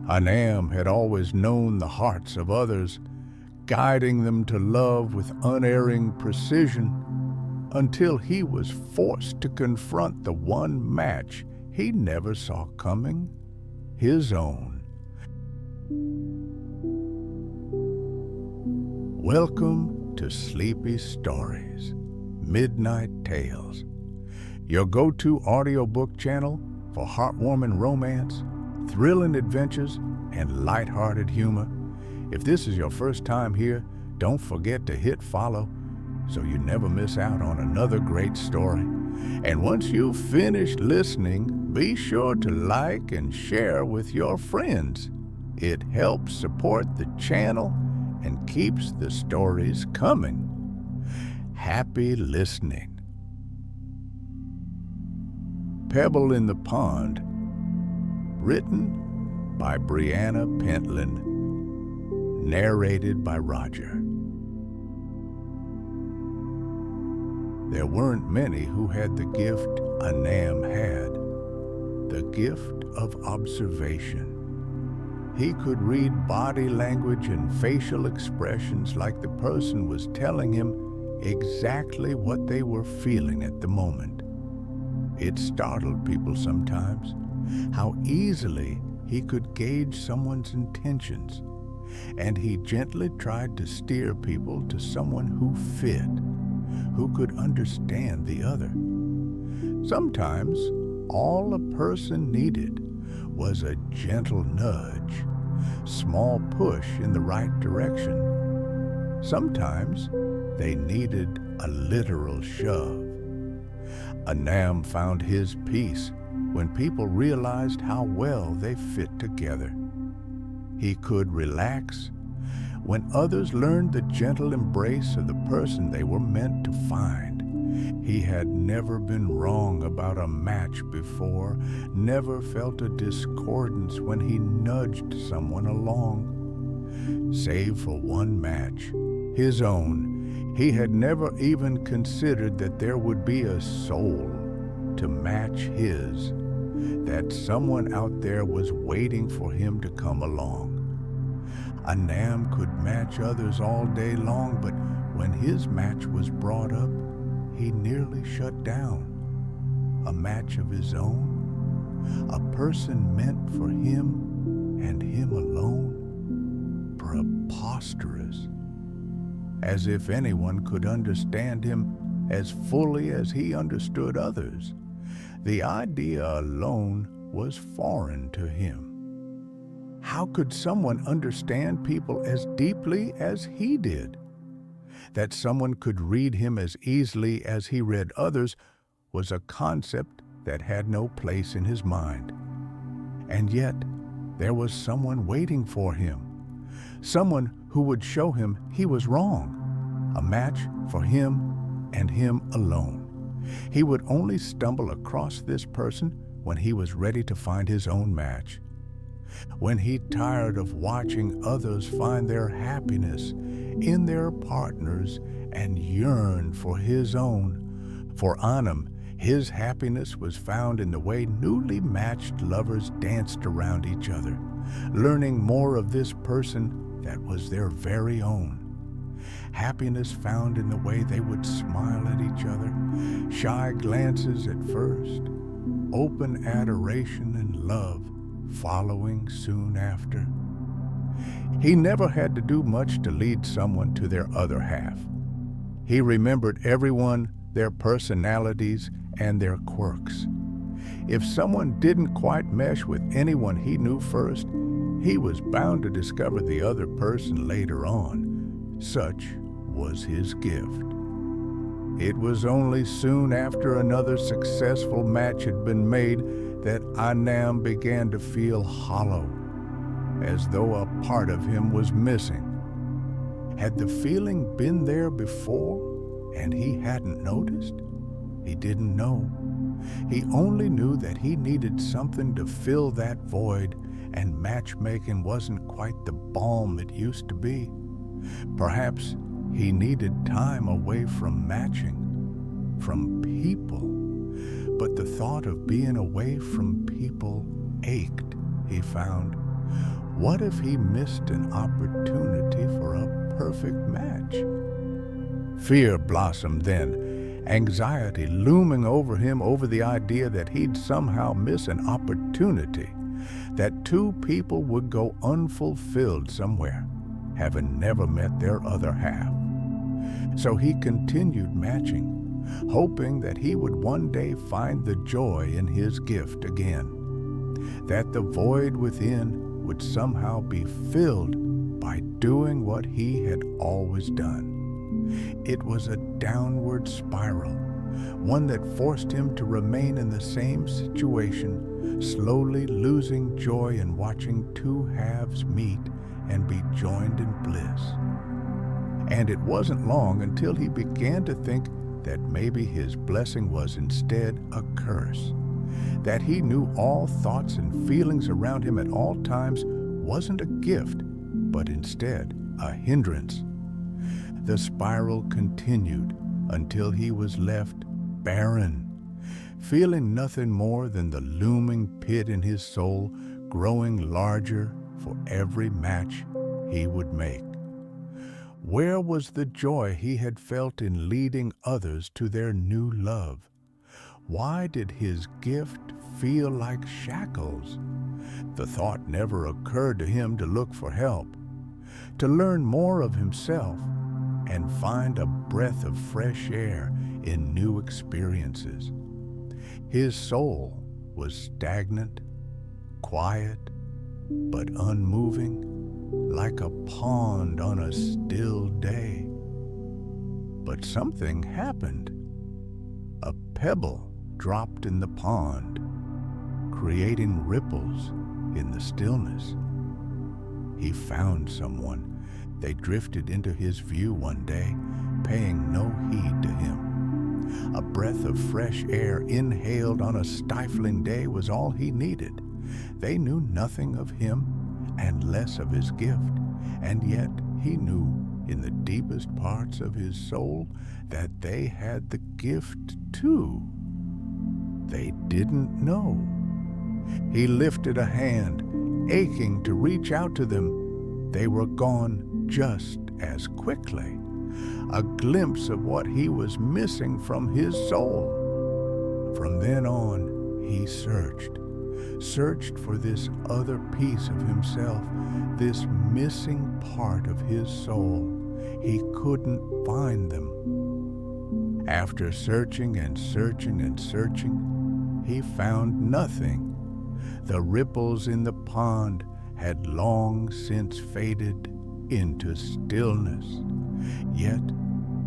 Anam had always known the hearts of others, guiding them to love with unerring precision, until he was forced to confront the one match he never saw coming, his own. Welcome to Sleepy Stories, Midnight Tales, your go-to audiobook channel for heartwarming romance, thrilling adventures, and lighthearted humor. If this is your first time here, don't forget to hit follow so you never miss out on another great story. And once you've finished listening, be sure to like and share with your friends. It helps support the channel and keeps the stories coming. Happy listening. Pebble in the Pond, written by Brianna Pentlin, narrated by Roger. There weren't many who had the gift Anam had, the gift of observation. He could read body language and facial expressions like the person was telling him exactly what they were feeling at the moment. It startled people sometimes how easily he could gauge someone's intentions, and he gently tried to steer people to someone who fit, who could understand the other. Sometimes all a person needed was a gentle nudge, small push in the right direction. Sometimes they needed a literal shove. Anam found his peace when people realized how well they fit together. He could relax when others learned the gentle embrace of the person they were meant to find. He had never been wrong about a match before, never felt a discordance when he nudged someone along. Save for one match, his own, he had never even considered that there would be a soul to match his, that someone out there was waiting for him to come along. Anam could match others all day long, but when his match was brought up, he nearly shut down. A match of his own, a person meant for him and him alone. Preposterous. As if anyone could understand him as fully as he understood others. The idea alone was foreign to him. How could someone understand people as deeply as he did? That someone could read him as easily as he read others was a concept that had no place in his mind. And yet, there was someone waiting for him, someone who would show him he was wrong, a match for him and him alone. He would only stumble across this person when he was ready to find his own match. When he tired of watching others find their happiness in their partners and yearned for his own. For Anam, his happiness was found in the way newly matched lovers danced around each other, learning more of this person that was their very own. Happiness found in the way they would smile at each other, shy glances at first, open adoration and love following soon after. He never had to do much to lead someone to their other half. He remembered everyone, their personalities, and their quirks. If someone didn't quite mesh with anyone he knew first, he was bound to discover the other person later on. Such was his gift. It was only soon after another successful match had been made that Anam began to feel hollow, as though a part of him was missing. Had the feeling been there before and he hadn't noticed? He didn't know. He only knew that he needed something to fill that void, and matchmaking wasn't quite the balm it used to be. Perhaps he needed time away from matching, from people. But the thought of being away from people ached, he found. What if he missed an opportunity for a perfect match? Fear blossomed then, anxiety looming over him over the idea that he'd somehow miss an opportunity, that two people would go unfulfilled somewhere, having never met their other half. So he continued matching, hoping that he would one day find the joy in his gift again, that the void within would somehow be filled by doing what he had always done. It was a downward spiral, one that forced him to remain in the same situation, slowly losing joy in watching two halves meet and be joined in bliss. And it wasn't long until he began to think that maybe his blessing was instead a curse, that he knew all thoughts and feelings around him at all times wasn't a gift, but instead a hindrance. The spiral continued until he was left barren, feeling nothing more than the looming pit in his soul growing larger for every match he would make. Where was the joy he had felt in leading others to their new love? Why did his gift feel like shackles? The thought never occurred to him to look for help, to learn more of himself, and find a breath of fresh air in new experiences. His soul was stagnant, quiet, but unmoving, like a pond on a still day. But something happened. A pebble dropped in the pond, creating ripples in the stillness. He found someone. They drifted into his view one day, paying no heed to him. A breath of fresh air inhaled on a stifling day was all he needed. They knew nothing of him and less of his gift, and yet he knew in the deepest parts of his soul that they had the gift too. They didn't know. He lifted a hand, aching to reach out to them. They were gone just as quickly, a glimpse of what he was missing from his soul. From then on, he searched for this other piece of himself, this missing part of his soul. He couldn't find them. After searching and searching and searching, he found nothing. The ripples in the pond had long since faded into stillness, yet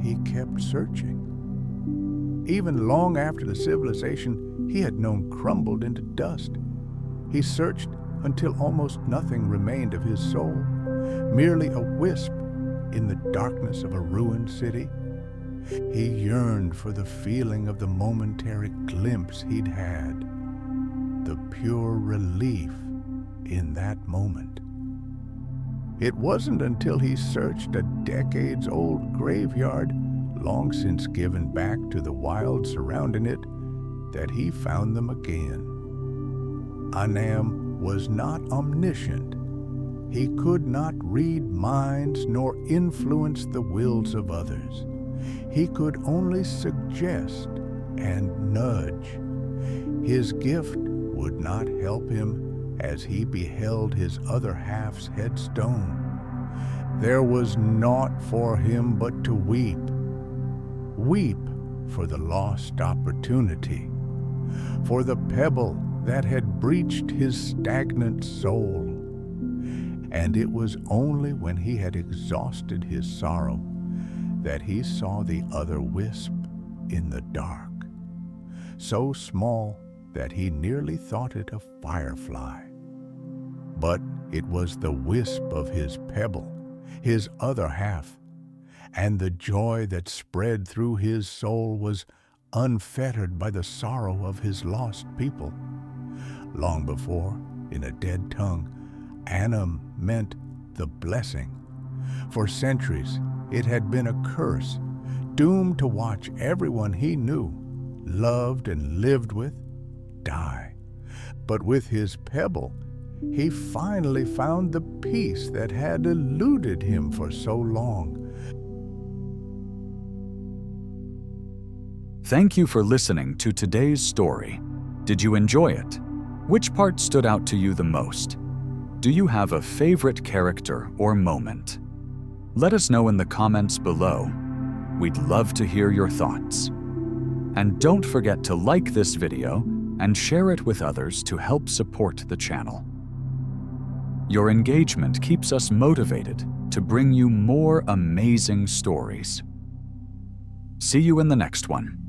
he kept searching. Even long after the civilization he had known crumbled into dust, he searched until almost nothing remained of his soul, merely a wisp in the darkness of a ruined city. He yearned for the feeling of the momentary glimpse he'd had, the pure relief in that moment. It wasn't until he searched a decades-old graveyard, long since given back to the wild surrounding it, that he found them again. Anam was not omniscient. He could not read minds nor influence the wills of others. He could only suggest and nudge. His gift would not help him as he beheld his other half's headstone. There was naught for him but to weep. Weep for the lost opportunity, for the pebble that had breached his stagnant soul. And it was only when he had exhausted his sorrow that he saw the other wisp in the dark, so small that he nearly thought it a firefly. But it was the wisp of his pebble, his other half, and the joy that spread through his soul was unfettered by the sorrow of his lost people. Long before, in a dead tongue, Anam meant the blessing. For centuries, it had been a curse, doomed to watch everyone he knew, loved and lived with, die. But with his pebble, he finally found the peace that had eluded him for so long. Thank you for listening to today's story. Did you enjoy it? Which part stood out to you the most? Do you have a favorite character or moment? Let us know in the comments below. We'd love to hear your thoughts. And don't forget to like this video and share it with others to help support the channel. Your engagement keeps us motivated to bring you more amazing stories. See you in the next one.